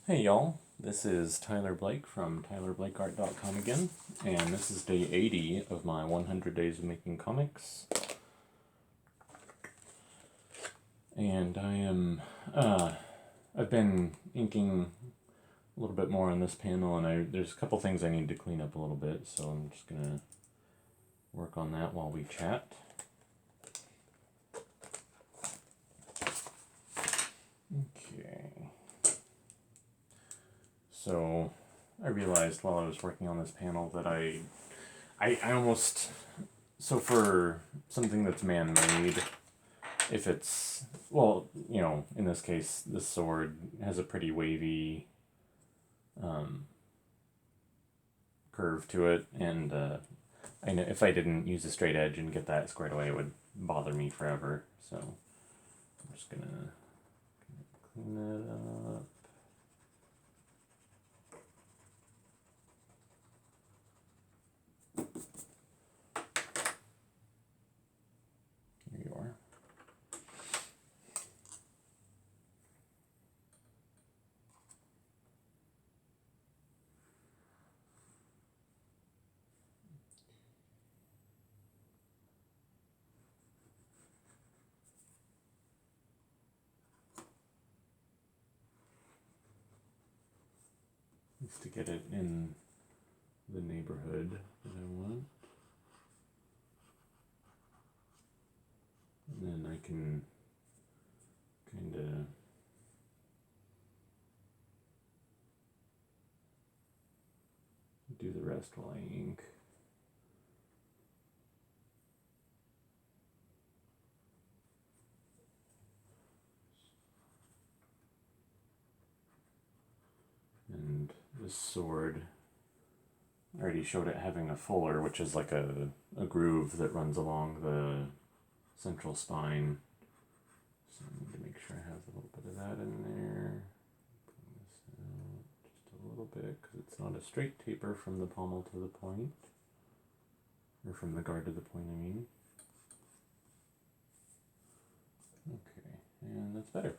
Hey y'all, this is Tyler Blake from tylerblakeart.com again, and this is day 80 of my 100 Days of Making Comics. And I've been inking a little bit more on this panel, and there's a couple things I need to clean up a little bit, so I'm just gonna work on that while we chat. Okay. So I realized while I was working on this panel that I almost, so for something that's man-made, if it's, well, you know, in this case, this sword has a pretty wavy curve to it, and I know if I didn't use a straight edge and get that squared away, it would bother me forever. So I'm just gonna clean that up. Here you are. Just to get it in the neighborhood that I want. And then I can kind of do the rest while I ink. And this sword, I already showed it having a fuller, which is like a groove that runs along the central spine. So I need to make sure I have a little bit of that in there. Bring this out just a little bit, because it's not a straight taper from the pommel to the point. Or from the guard to the point, I mean. Okay, and that's better.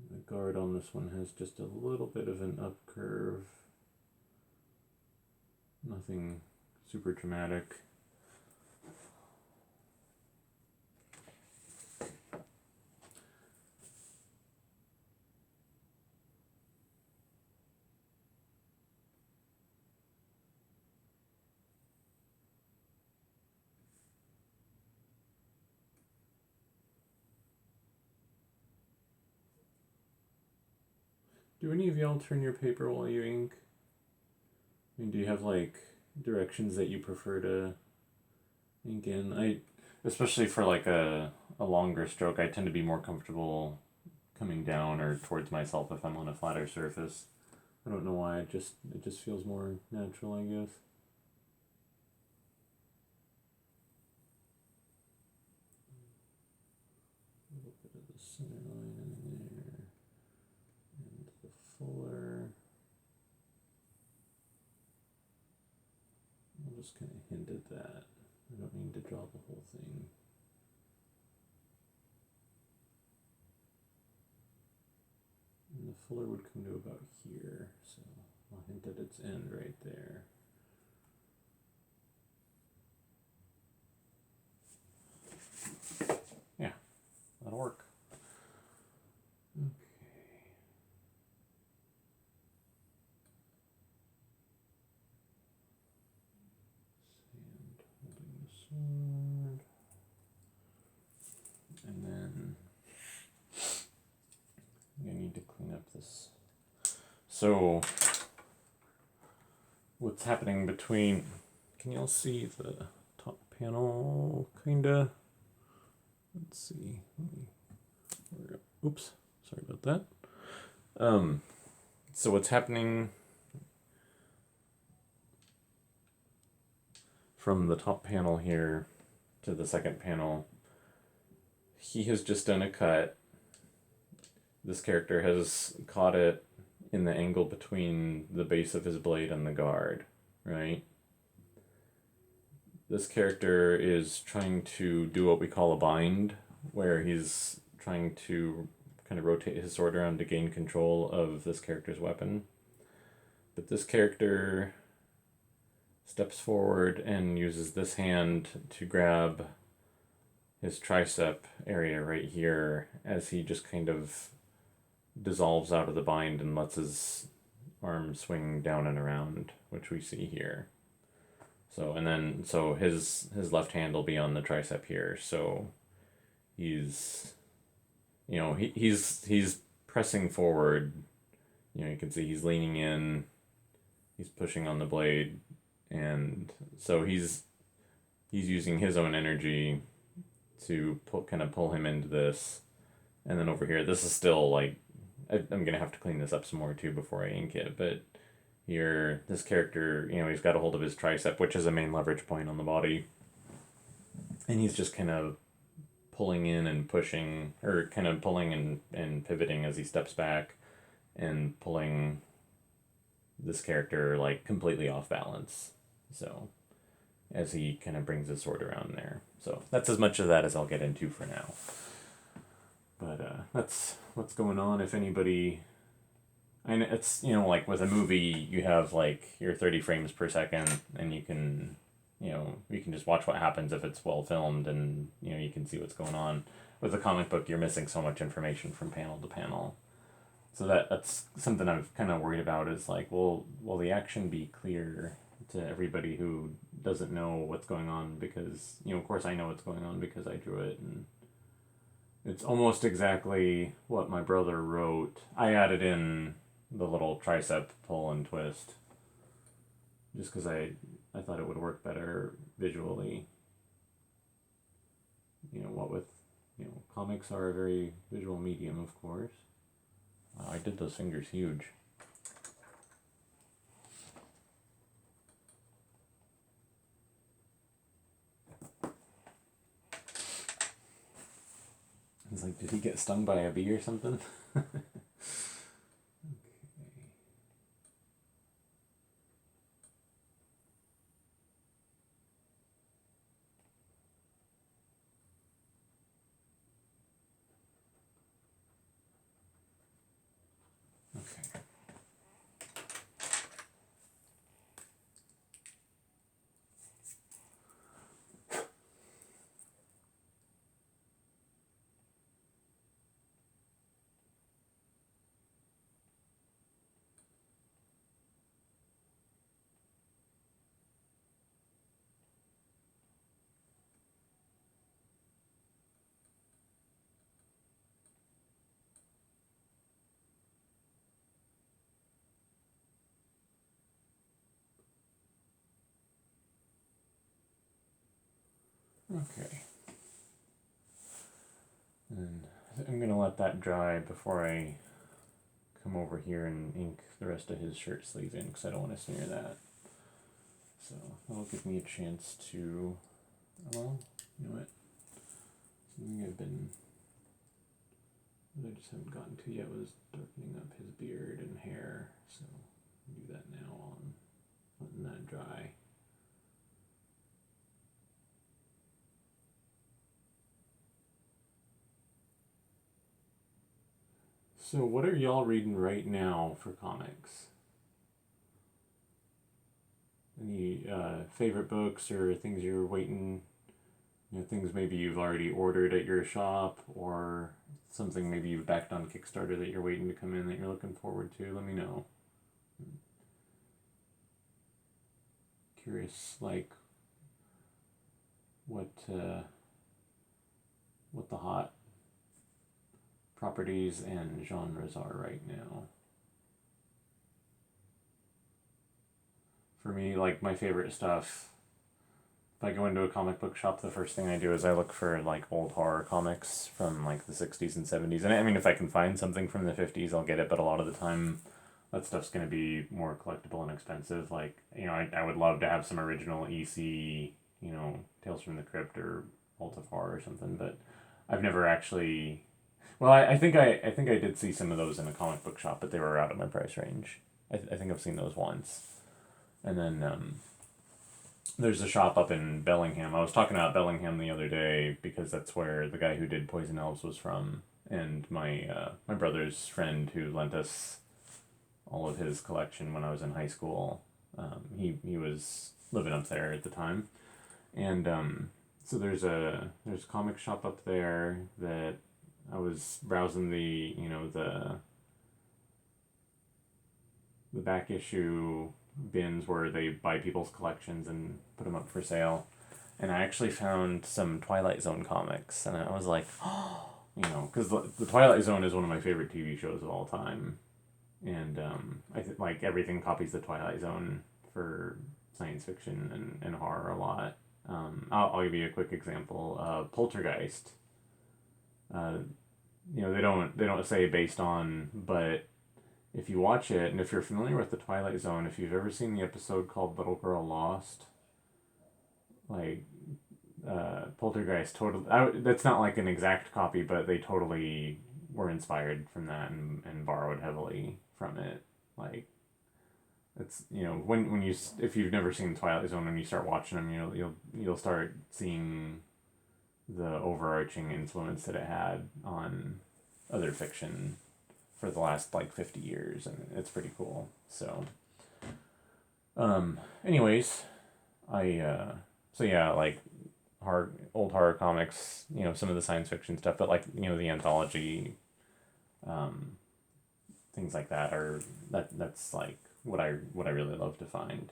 The guard on this one has just a little bit of an up curve. Nothing super dramatic. Do any of y'all turn your paper while you ink? I mean, do you have like directions that you prefer to ink in? Especially for like a longer stroke, I tend to be more comfortable coming down or towards myself if I'm on a flatter surface. I don't know why, it just feels more natural, I guess. A little bit of the center line in there, and the fuller. I'll just kind of hint at that. I don't need to draw the whole thing. And the fuller would come to about here, so I'll hint at its end right there. Yeah, that'll work. Okay. Sand holding the sword. And then I need to clean up this. So what's happening between, can y'all see the top panel kinda? Let's see. Oops, sorry about that. So what's happening from the top panel here to the second panel, he has just done a cut. This character has caught it in the angle between the base of his blade and the guard, right? This character is trying to do what we call a bind, where he's trying to kind of rotate his sword around to gain control of this character's weapon. But this character steps forward and uses this hand to grab his tricep area right here as he just kind of dissolves out of the bind and lets his arm swing down and around, which we see here. So, and then, so his left hand will be on the tricep here. So he's, you know, he's pressing forward. You know, you can see he's leaning in, he's pushing on the blade, and so he's using his own energy to kind of pull him into this. And then over here, this is still like, I'm gonna have to clean this up some more too before I ink it, but here, this character, you know, he's got a hold of his tricep, which is a main leverage point on the body, and he's just kind of pulling in and pushing, or kind of pulling and pivoting as he steps back, and pulling this character like completely off balance. So as he kind of brings his sword around there. So that's as much of that as I'll get into for now. But that's what's going on. If anybody, and it's, you know, like with a movie, you have like your 30 frames per second, and you can, you know, you can just watch what happens if it's well filmed, and, you know, you can see what's going on. With a comic book, you're missing so much information from panel to panel. So that's something I'm kind of worried about, is like, will the action be clear to everybody who doesn't know what's going on? Because, you know, of course I know what's going on because I drew it, and it's almost exactly what my brother wrote. I added in the little tricep pull and twist just because I thought it would work better visually. You know, what with, you know, comics are a very visual medium, of course. Wow, I did those fingers huge. It's like, did he get stung by a bee or something? Okay. Okay. And I'm going to let that dry before I come over here and ink the rest of his shirt sleeve in, because I don't want to smear that. So that'll give me a chance to, well, you know what, something that I just haven't gotten to yet was darkening up his beard and hair, so I'll do that now on letting that dry. So what are y'all reading right now for comics? Any favorite books or things you're waiting, you know, things maybe you've already ordered at your shop, or something maybe you've backed on Kickstarter that you're waiting to come in that you're looking forward to? Let me know. Curious, like, what the hot properties and genres are right now. For me, like, my favorite stuff, if I go into a comic book shop, the first thing I do is I look for like old horror comics from like the 60s and 70s. And I mean, if I can find something from the 50s, I'll get it, but a lot of the time that stuff's going to be more collectible and expensive. Like, I would love to have some original EC, Tales from the Crypt or Vault of Horror or something, but I've never actually. Well, I think I did see some of those in a comic book shop, but they were out of my price range. I think I've seen those once, and then there's a shop up in Bellingham. I was talking about Bellingham the other day because that's where the guy who did Poison Elves was from, and my brother's friend who lent us all of his collection when I was in high school. He was living up there at the time, and so there's a comic shop up there that I was browsing the back issue bins where they buy people's collections and put them up for sale. And I actually found some Twilight Zone comics, and I was like, because the Twilight Zone is one of my favorite TV shows of all time, and like everything copies the Twilight Zone for science fiction and horror a lot. I'll give you a quick example. Poltergeist. They don't say based on, but if you watch it, and if you're familiar with the Twilight Zone, if you've ever seen the episode called Little Girl Lost, like, Poltergeist totally, that's not like an exact copy, but they totally were inspired from that and borrowed heavily from it. Like, it's, when you, if you've never seen Twilight Zone and you start watching them, you'll start seeing the overarching influence that it had on other fiction for the last like 50 years, and it's pretty cool. So anyways, so yeah, like old horror comics, some of the science fiction stuff, but like, the anthology things like that that's like what I really love to find.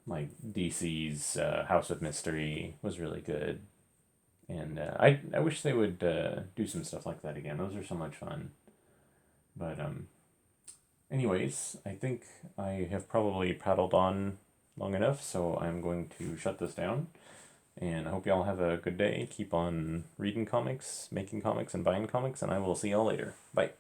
Like DC's House of Mystery was really good, and I wish they would do some stuff like that again. Those are so much fun. But anyways, I think I have probably prattled on long enough, so I'm going to shut this down. And I hope y'all have a good day. Keep on reading comics, making comics, and buying comics, and I will see y'all later. Bye.